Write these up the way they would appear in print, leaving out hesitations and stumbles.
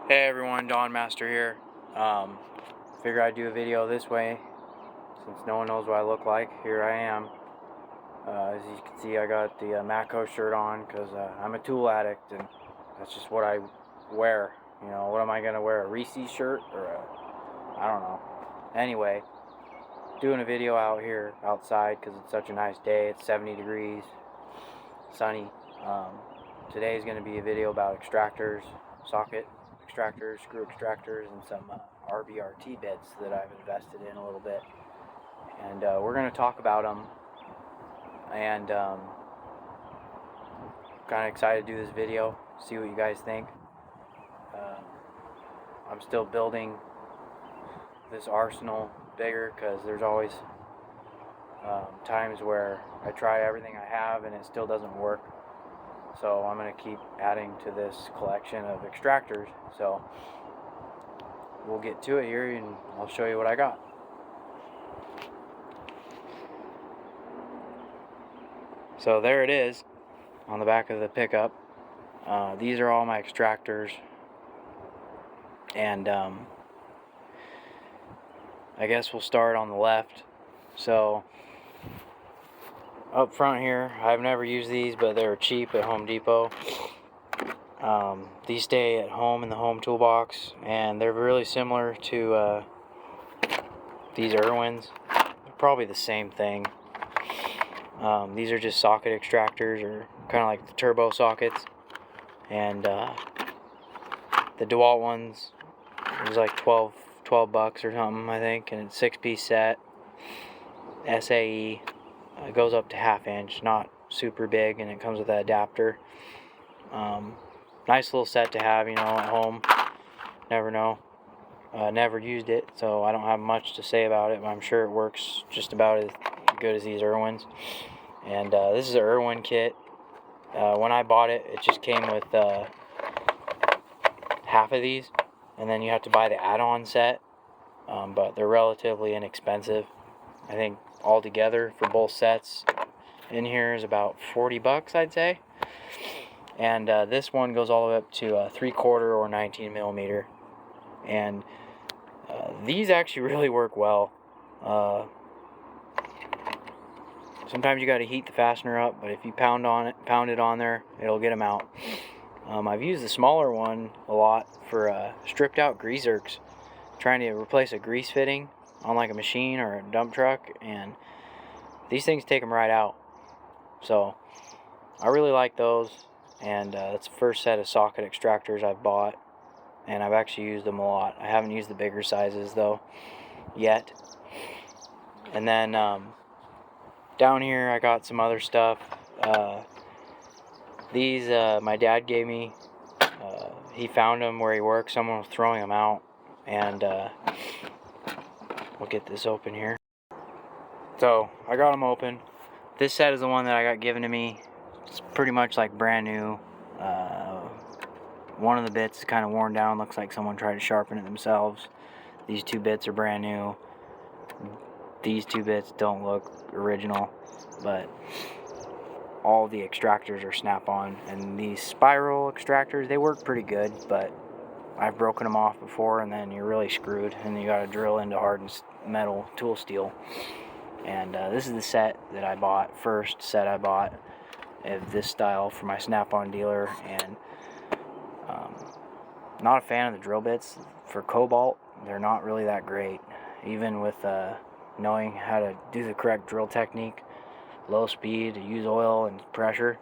Hey everyone, donmaster here. Figure I'd do a video this way since no one knows what I look like. Here I am. As you can see, I got the Mako shirt on because I'm a tool addict and that's just what I wear. You know, what am I gonna wear? A Reese's shirt or I don't know. Anyway, doing a video out here outside because it's such a nice day. It's 70 degrees, sunny. Today is going to be a video about extractors, socket extractors, screw extractors, and some RBRT bits that I've invested in a little bit. And we're going to talk about them. And kind of excited to do this video, see what you guys think. I'm still building this arsenal bigger because there's always times where I try everything I have and it still doesn't work. So I'm going to keep adding to this collection of extractors. So we'll get to it here and I'll show you what I got. So there it is on the back of the pickup. These are all my extractors. And I guess we'll start on the left. So up front here, I've never used these, but they were cheap at Home Depot. These stay at home in the home toolbox, and they're really similar to these Irwins. They're probably the same thing. These are just socket extractors, or kind of like the turbo sockets. And the DeWalt ones is like 12 bucks or something, I think, and it's 6-piece set. SAE. It goes up to 1/2 inch, not super big, and it comes with an adapter. Nice little set to have, you know, at home. Never know. Never used it, so I don't have much to say about it, but I'm sure it works just about as good as these Irwins. And this is an Irwin kit. When I bought it, it just came with half of these, and then you have to buy the add-on set, but they're relatively inexpensive. I think altogether for both sets in here is about 40 bucks, I'd say. And this one goes all the way up to 3/4 or 19 millimeter. And these actually really work well. Sometimes you got to heat the fastener up, but if you pound it on there, it'll get them out. I've used the smaller one a lot for stripped out grease zerks, trying to replace a grease fitting on like a machine or a dump truck, and these things take them right out. So I really like those, and that's the first set of socket extractors I've bought, and I've actually used them a lot. I haven't used the bigger sizes though yet. And then down here I got some other stuff. These my dad gave me. He found them where he works. Someone was throwing them out, and we'll get this open here. So I got them open. This set is the one that I got given to me. It's pretty much like brand new. One of the bits is kind of worn down. Looks like someone tried to sharpen it themselves. These two bits are brand new. These two bits don't look original, but all the extractors are snap-on. And these spiral extractors, they work pretty good, but I've broken them off before, and then you're really screwed, and you got to drill into hardened metal tool steel. And this is the set that I bought, first set I bought of this style for my snap-on dealer. And not a fan of the drill bits for cobalt. They're not really that great, even with knowing how to do the correct drill technique, low speed, use oil and pressure.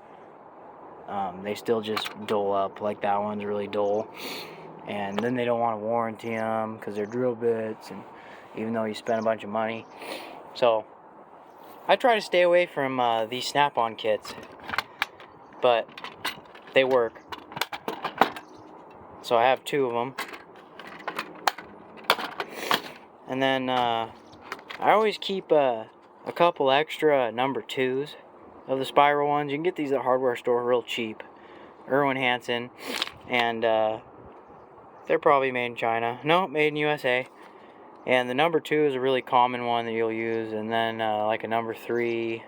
They still just dull up. Like that one's really dull, and then they don't want to warranty them because they're drill bits, and even though you spend a bunch of money. So I try to stay away from these snap-on kits, but they work. So I have 2 of them. And then I always keep a couple extra number 2s of the spiral ones. You can get these at a hardware store real cheap. Irwin Hansen. And they're probably made in China. No, made in USA. And the number 2 is a really common one that you'll use. And then like a number 3.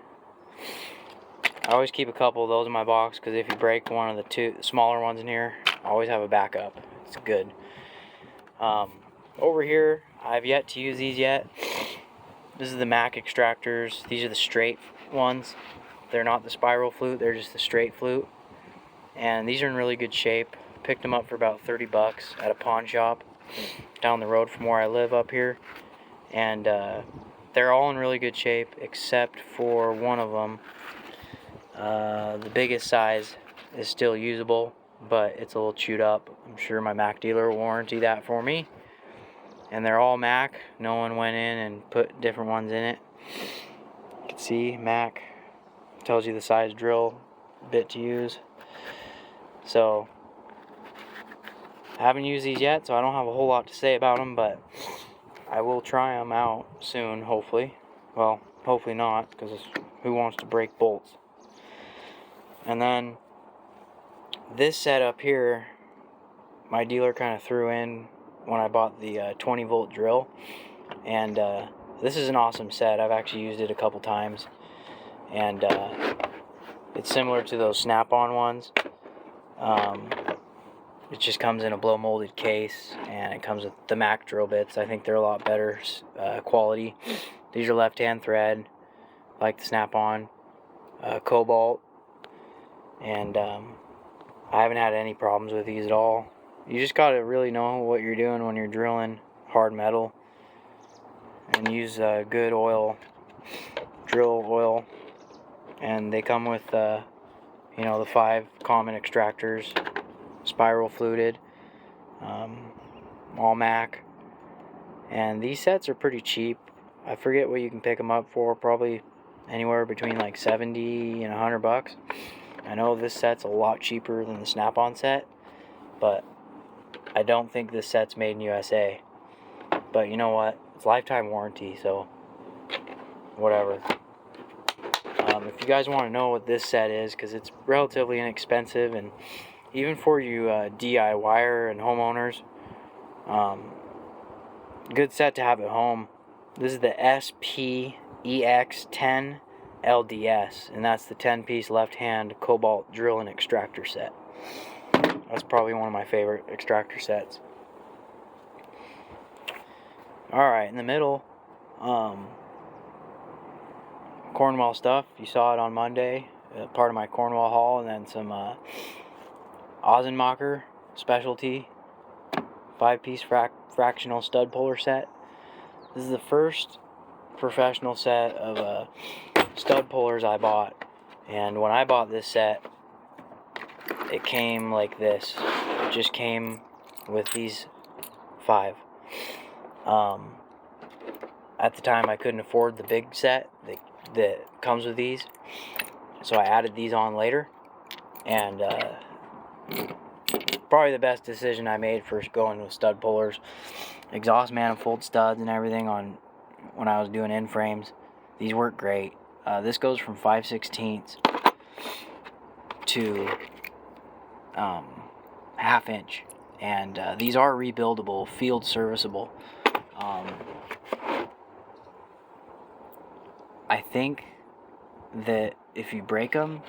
I always keep a couple of those in my box because if you break one of the 2 smaller ones in here, I always have a backup. It's good. Over here, I've yet to use these yet. This is the Mac Extractors. These are the straight ones. They're not the spiral flute, they're just the straight flute. And these are in really good shape. Picked them up for about 30 bucks at a pawn shop down the road from where I live up here. And they're all in really good shape except for one of them. The biggest size is still usable, but it's a little chewed up. I'm sure my Mac dealer will warranty that for me. And they're all Mac. No one went in and put different ones in it. You can see Mac tells you the size drill bit to use. So I haven't used these yet, so I don't have a whole lot to say about them, but I will try them out soon, hopefully. Well, hopefully not, because who wants to break bolts? And then this set up here, my dealer kind of threw in when I bought the 20 volt drill. And this is an awesome set. I've actually used it a couple times. And it's similar to those snap-on ones. It just comes in a blow molded case, and it comes with the Mac drill bits. I think they're a lot better quality. These are left-hand thread, like the snap-on, cobalt, and I haven't had any problems with these at all. You just gotta really know what you're doing when you're drilling hard metal, and use good oil, drill oil, and they come with the 5 common extractors. Spiral fluted, all Mac, and these sets are pretty cheap. I forget what you can pick them up for, probably anywhere between like 70 and 100 bucks. I know this set's a lot cheaper than the snap-on set, but I don't think this set's made in USA. But you know what, it's lifetime warranty, so whatever. If you guys want to know what this set is, because it's relatively inexpensive, and even for you DIYer and homeowners, good set to have at home. This is the SPEX10 LDS, and that's the 10-piece left-hand cobalt drill and extractor set. That's probably one of my favorite extractor sets. Alright, in the middle, Cornwall stuff. You saw it on Monday, part of my Cornwall haul, and then some Osenbacher specialty 5-piece fractional stud puller set. This is the first professional set of stud pullers I bought, and when I bought this set, it came like this. It just came with these 5. At the time, I couldn't afford the big set that comes with these, so I added these on later, and probably the best decision I made for going with stud pullers. Exhaust manifold studs and everything on when I was doing end frames. These work great. This goes from 5/16 to 1/2 inch, and these are rebuildable, field serviceable. I think that if you break them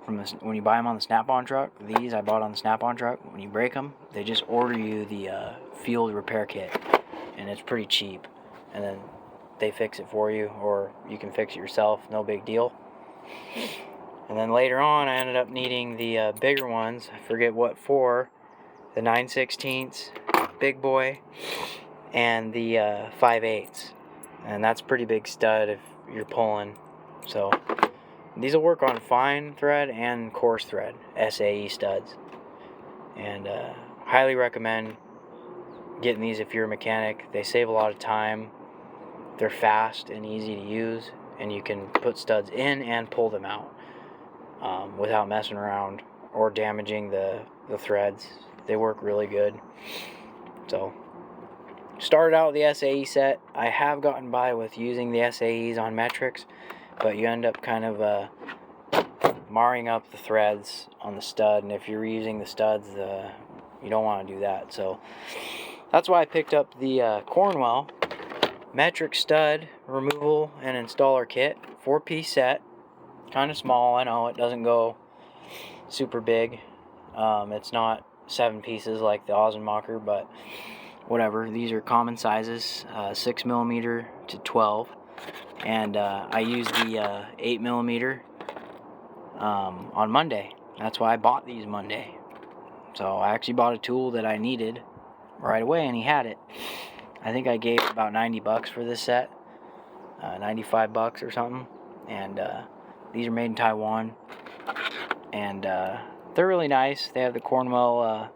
when you buy them on the snap-on truck, these I bought on the snap-on truck, when you break them, they just order you the field repair kit, and it's pretty cheap, and then they fix it for you, or you can fix it yourself, no big deal. And then later on, I ended up needing the bigger ones. I forget what for, the 9/16 big boy and the 5/8, and that's a pretty big stud if you're pulling. So these will work on fine thread and coarse thread SAE studs, and highly recommend getting these if you're a mechanic. They save a lot of time, they're fast and easy to use, and you can put studs in and pull them out without messing around or damaging the threads. They work really good. So started out with the SAE set. I have gotten by with using the SAEs on metrics, but you end up kind of marring up the threads on the stud, and if you're reusing the studs, you don't want to do that. So that's why I picked up the Cornwall metric stud removal and installer kit, 4-piece set. Kind of small, I know, it doesn't go super big. It's not 7 pieces like the Osenbacher, but whatever. These are common sizes, 6mm to 12, and I used the 8mm on Monday. That's why I bought these Monday. So I actually bought a tool that I needed right away, and he had it. I think I gave about $90 for this set, $95 or something. And these are made in Taiwan, and they're really nice. They have the Cornwell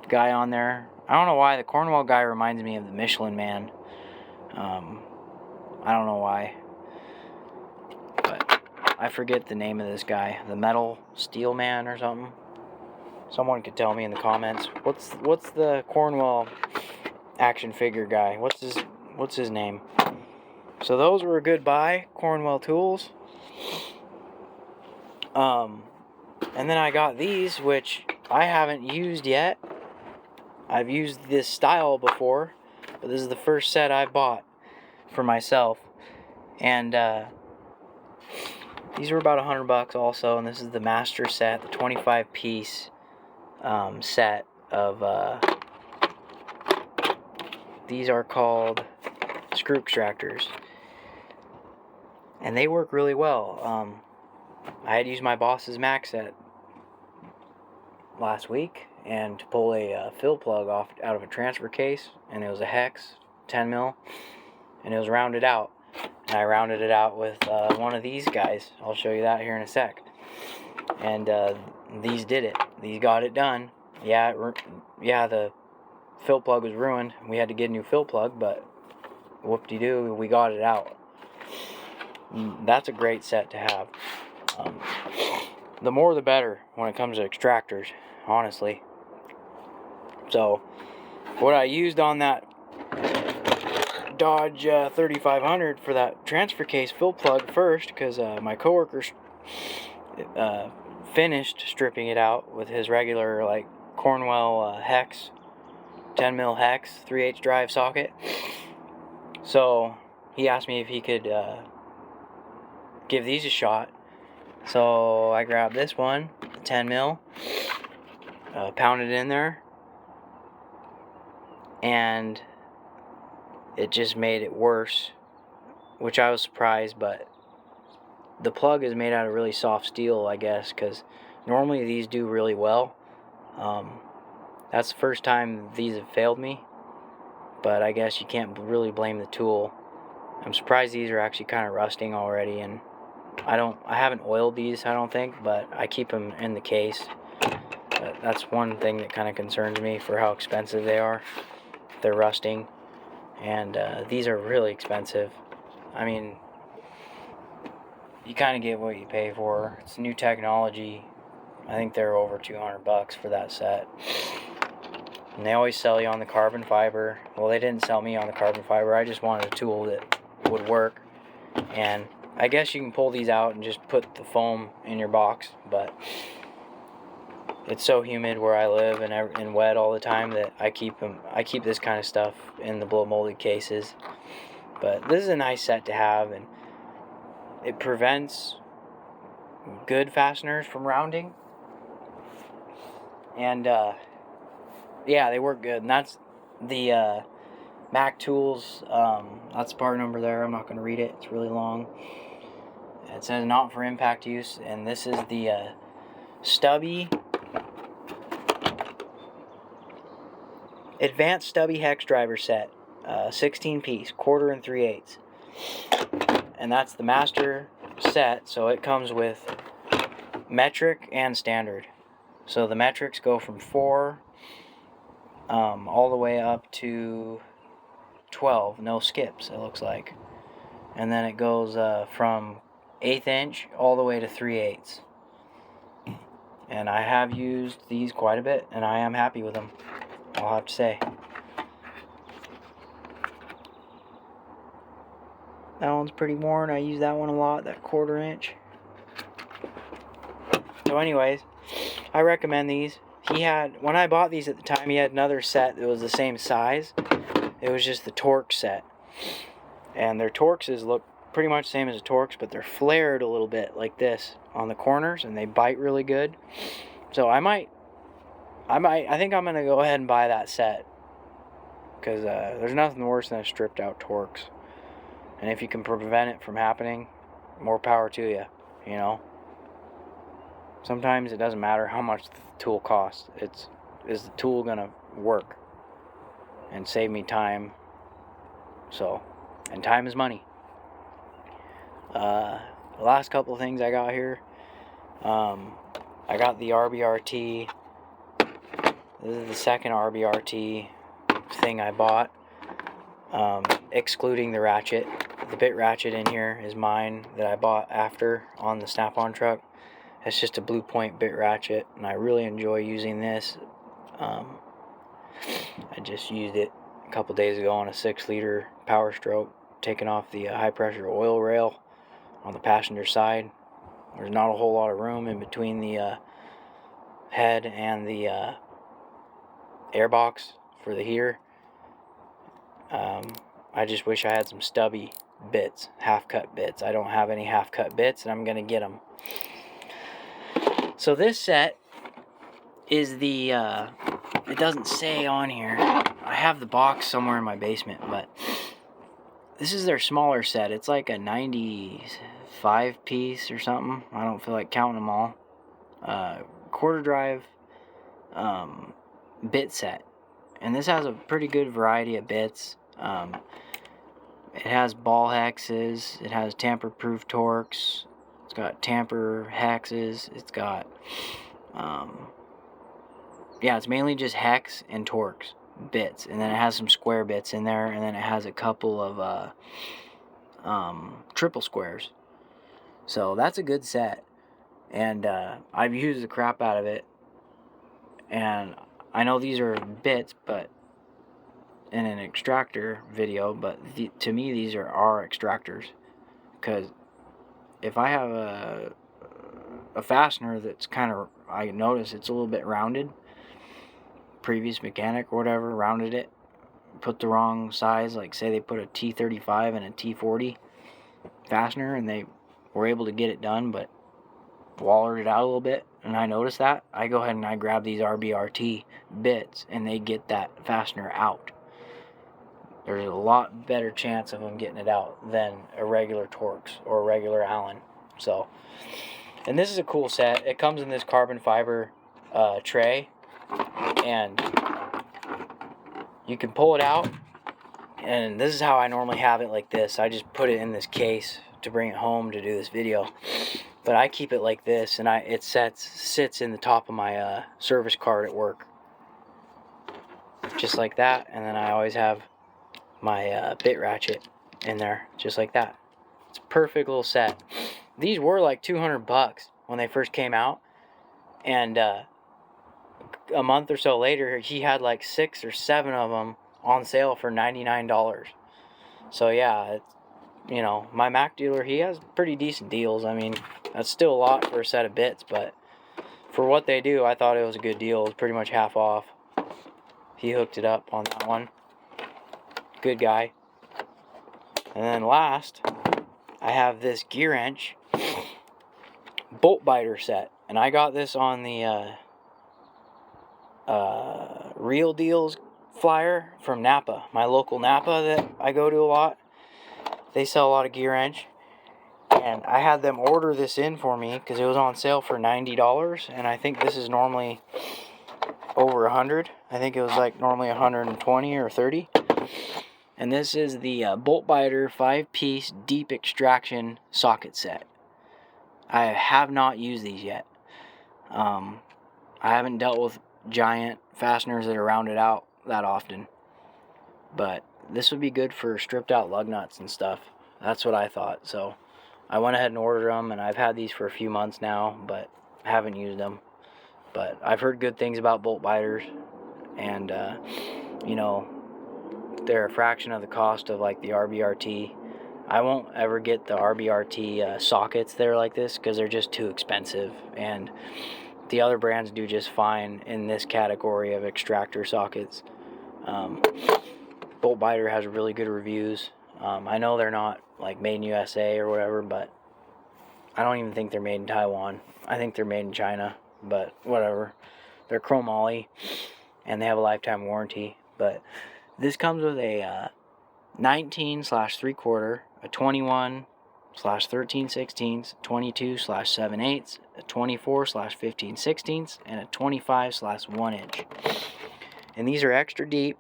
guy on there. I don't know why the Cornwell guy reminds me of the Michelin Man. I don't know why, but I forget the name of this guy. The Metal Steel Man or something. Someone could tell me in the comments. What's the Cornwell action figure guy? What's his name? So those were a good buy, Cornwell tools. And then I got these, which I haven't used yet. I've used this style before, but this is the first set I bought for myself. And these were about $100 also, and this is the master set, the 25-piece set of these are called screw extractors, and they work really well. I had used my boss's Mac set last week and to pull a fill plug out of a transfer case, and it was a hex 10mm, and it was rounded out, and I rounded it out with one of these guys. I'll show you that here in a sec. And these did it. These got it done. Yeah, the fill plug was ruined. We had to get a new fill plug, but whoop-de-doo, we got it out. That's a great set to have. The more the better when it comes to extractors, honestly. So, what I used on that Dodge 3500 for that transfer case fill plug first, because my coworker finished stripping it out with his regular like Cornwell hex, 10mm hex, 3/8 drive socket. So he asked me if he could give these a shot. So I grabbed this one, 10mm, pounded it in there, and it just made it worse, which I was surprised. But the plug is made out of really soft steel, I guess, because normally these do really well. That's the first time these have failed me, but I guess you can't really blame the tool. I'm surprised these are actually kind of rusting already, and I haven't oiled these, I don't think, but I keep them in the case. But that's one thing that kind of concerns me for how expensive they are. They're rusting, and these are really expensive. I mean, you kind of get what you pay for. It's new technology. I think they're over $200 for that set. And they always sell you on the carbon fiber. Well, they didn't sell me on the carbon fiber. I just wanted a tool that would work. And I guess you can pull these out and just put the foam in your box, but it's so humid where I live and wet all the time that I keep this kind of stuff in the blow molded cases. But this is a nice set to have, and it prevents good fasteners from rounding. And yeah, they work good. And that's the Mac Tools. That's the part number there. I'm not going to read it. It's really long. It says not for impact use, and this is the Stubby Advanced Stubby Hex Driver Set, 16 piece, 1/4 and 3/8, and that's the master set. So it comes with metric and standard. So the metrics go from 4 all the way up to 12, no skips, it looks like, and then it goes from 1/8 inch all the way to 3/8. And I have used these quite a bit, and I am happy with them, I'll have to say. That one's pretty worn. I use that one a lot, that 1/4 inch. So anyways, I recommend these. When I bought these at the time, he had another set that was the same size. It was just the Torx set. And their Torxes look pretty much the same as the Torx, but they're flared a little bit like this on the corners, and they bite really good. So I might I think I'm gonna go ahead and buy that set, because there's nothing worse than a stripped out Torx, and if you can prevent it from happening, more power to you. You know, sometimes it doesn't matter how much the tool costs. Is the tool gonna work and save me time? So, and time is money. The last couple of things I got here, I got the RBRT. This is the second RBRT thing I bought, excluding the Ratchet. The bit Ratchet in here is mine that I bought after on the Snap-on truck. It's just a Blue Point bit Ratchet, and I really enjoy using this. I just used it a couple days ago on a 6-liter Power Stroke, taking off the high pressure oil rail on the passenger side. There's not a whole lot of room in between the head and the air box for the heater. I just wish I had some Stubby bits, half-cut bits. I don't have any half-cut bits, and I'm going to get them. So this set is the, it doesn't say on here. I have the box somewhere in my basement, but this is their smaller set. It's like a 95 piece or something. I don't feel like counting them all. Quarter drive bit set. And this has a pretty good variety of bits. It has ball hexes. It has tamper-proof Torx. It's got tamper hexes. It's got, yeah, it's mainly just hex and Torx bits. And then it has some square bits in there. And then it has a couple of triple squares. So that's a good set. And I've used the crap out of it. And I know these are bits, but in an extractor video, but to me these are our extractors, because if I have a fastener that's kind of, I notice it's a little bit rounded, previous mechanic or whatever rounded it, put the wrong size, like say they put a T35 and a T40 fastener and they were able to get it done but wallered it out a little bit, and I noticed that, I go ahead and I grab these RBRT bits and they get that fastener out. There's a lot better chance of them getting it out than a regular Torx or a regular Allen. So, and this is a cool set. It comes in this carbon fiber tray, and you can pull it out, and this is how I normally have it, like this. I just put it in this case to bring it home to do this video, but I keep it like this, and it sits in the top of my service cart at work, just like that. And then I always have my bit Ratchet in there, just like that. It's a perfect little set. These were like $200 when they first came out, and a month or so later, he had like 6 or 7 of them on sale for $99. So yeah, you know, my Mac dealer, he has pretty decent deals. I mean, that's still a lot for a set of bits, but for what they do, I thought it was a good deal. It was pretty much half off. He hooked it up on that one. Good guy. And then last, I have this Gearwrench bolt biter set, and I got this on the Real Deals flyer from Napa, my local Napa that I go to a lot. They sell a lot of Gearwrench, and I had them order this in for me because it was on sale for $90, and I think this is normally over $100. I think it was like normally $120 or $30. And this is the bolt biter 5-piece deep extraction socket set. I have not used these yet. I haven't dealt with giant fasteners that are rounded out that often, but this would be good for stripped out lug nuts and stuff. That's what I thought. So I went ahead and ordered them, and I've had these for a few months now, but haven't used them. But I've heard good things about bolt biters, and you know, they're a fraction of the cost of like the RBRT. I won't ever get the RBRT sockets that are like this because they're just too expensive, and the other brands do just fine in this category of extractor sockets. Bolt Biter has really good reviews. I know they're not like made in USA or whatever, but I don't even think they're made in Taiwan. I think they're made in China, but whatever. They're chromoly, and they have a lifetime warranty. But this comes with a 19/3/4, a 21/13/16, 22/7/8, a 24/15/16, and a 25/1 inch. And these are extra deep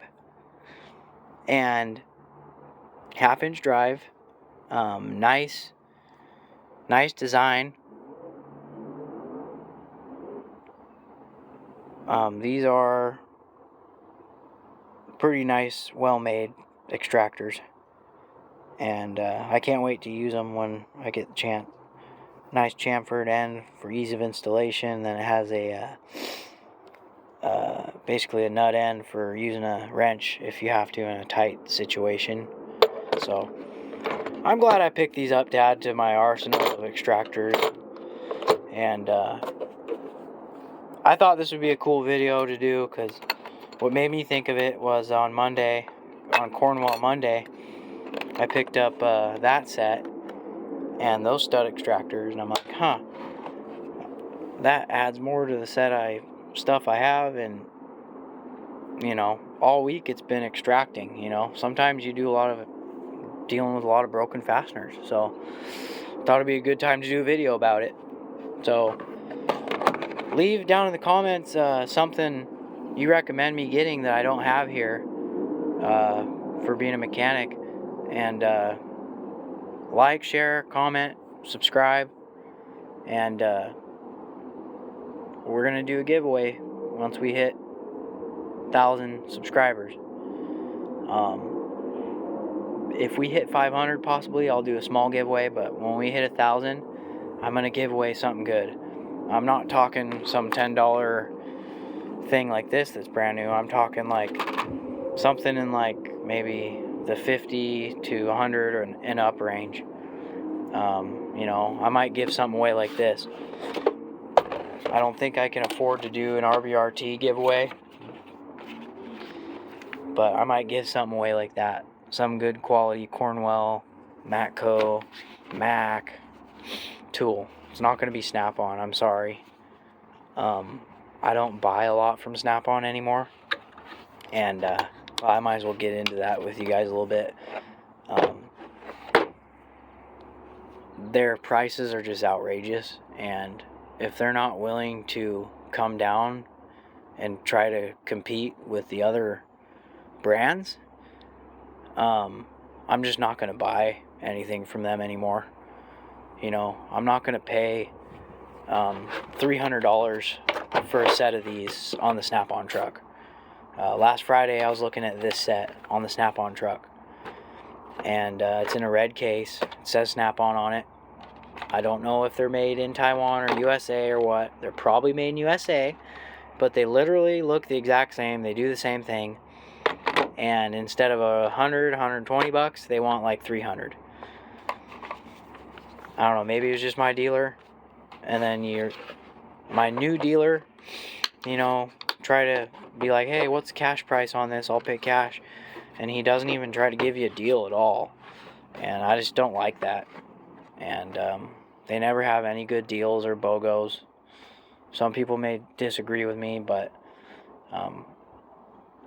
and 1/2 inch drive. Nice design. These are pretty nice, well-made extractors, and I can't wait to use them when I get the chance. Nice chamfered end for ease of installation. Then it has a basically a nut end for using a wrench if you have to in a tight situation. So I'm glad I picked these up to add to my arsenal of extractors, and I thought this would be a cool video to do, because what made me think of it was on Monday, on Cornwall Monday, I picked up that set and those stud extractors, and I'm like, huh, that adds more to the set stuff I have. And you know, all week it's been extracting. You know, sometimes you do dealing with a lot of broken fasteners, so thought it'd be a good time to do a video about it. So leave down in the comments something you recommend me getting that I don't have here for being a mechanic, and like, share, comment, subscribe, and we're gonna do a giveaway once we hit 1,000 subscribers. If we hit 500, possibly I'll do a small giveaway, but when we hit 1,000, I'm gonna give away something good. I'm not talking some $10 thing like this that's brand new. I'm talking like something in like maybe the 50 to 100 and up range. You know, I might give something away like this. I don't think I can afford to do an RBRT giveaway, but I might give something away like that. Some good quality Cornwell, Matco, Mac tool. It's not going to be Snap-on, I'm sorry. I don't buy a lot from Snap-on anymore, and I might as well get into that with you guys a little bit. Their prices are just outrageous, and if they're not willing to come down and try to compete with the other brands, I'm just not going to buy anything from them anymore. You know, I'm not going to pay $300 for a set of these on the Snap-on truck. Last Friday I was looking at this set on the Snap-on truck, and it's in a red case. It says Snap-on on it. I don't know if they're made in Taiwan or USA or what. They're probably made in USA, but they literally look the exact same. They do the same thing, and instead of $120, they want like $300. I don't know, maybe it was just my dealer, and then my new dealer, you know, try to be like, hey, what's the cash price on this? I'll pay cash. And he doesn't even try to give you a deal at all, and I just don't like that. And they never have any good deals or BOGOs. Some people may disagree with me, but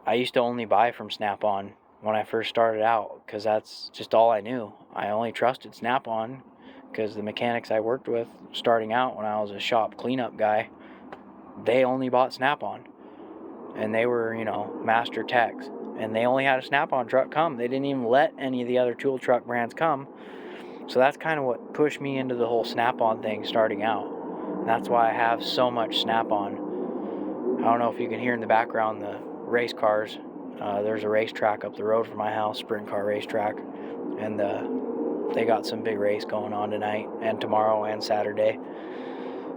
I used to only buy from Snap-on when I first started out, because that's just all I knew. I only trusted Snap-on because the mechanics I worked with starting out when I was a shop cleanup guy, they only bought Snap-on, and they were, you know, master techs, and they only had a Snap-on truck come. They didn't even let any of the other tool truck brands come. So that's kind of what pushed me into the whole Snap-on thing starting out. And that's why I have so much Snap-on. I don't know if you can hear in the background the race cars. There's a racetrack up the road from my house, sprint car racetrack, and they got some big race going on tonight and tomorrow and Saturday.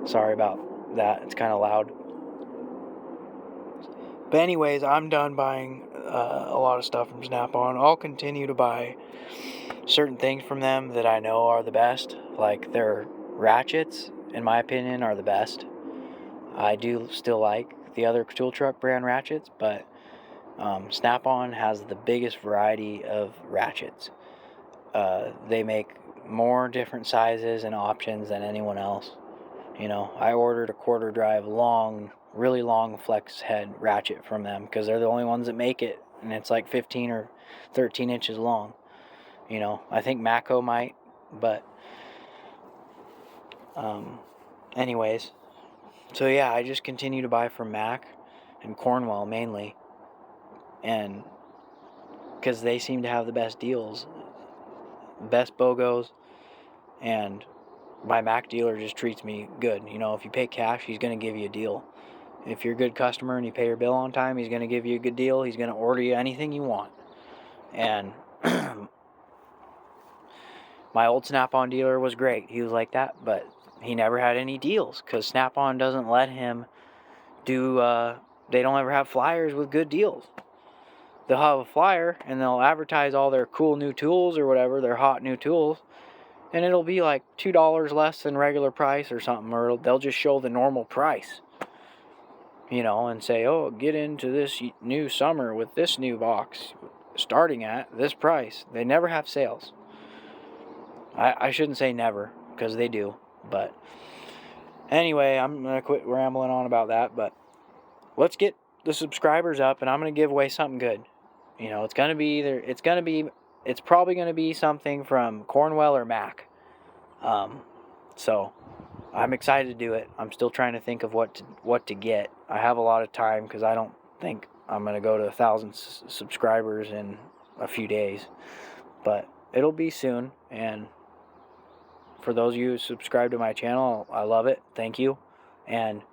Sorry about that, it's kind of loud. But anyways, I'm done buying a lot of stuff from Snap-on. I'll continue to buy certain things from them that I know are the best, like their ratchets, in my opinion, are the best. I do still like the other tool truck brand ratchets, but Snap-on has the biggest variety of ratchets. They make more different sizes and options than anyone else. You know, I ordered a quarter drive long really long flex head ratchet from them, because they're the only ones that make it, and it's like 15 or 13 inches long. You know, I think Mako might, but anyways, so yeah, I just continue to buy from Mac and Cornwell mainly, and because they seem to have the best deals, best BOGOs, and my Mac dealer just treats me good. You know, if you pay cash, he's going to give you a deal. If you're a good customer and you pay your bill on time, he's going to give you a good deal. He's going to order you anything you want. And my old Snap-on dealer was great. He was like that, but he never had any deals because Snap-on doesn't let him do, they don't ever have flyers with good deals. They'll have a flyer and they'll advertise all their cool new tools or whatever, their hot new tools, and it'll be like $2 less than regular price or something, or they'll just show the normal price, you know, and say, oh, get into this new summer with this new box starting at this price. They never have sales. I shouldn't say never, because they do, but anyway, I'm going to quit rambling on about that, but let's get the subscribers up, and I'm going to give away something good. You know, it's probably going to be something from Cornwell or Mac. So I'm excited to do it. I'm still trying to think of what to get. I have a lot of time because I don't think I'm going to go to 1,000 subscribers in a few days, but it'll be soon. And for those of you who subscribe to my channel, I love it. Thank you. And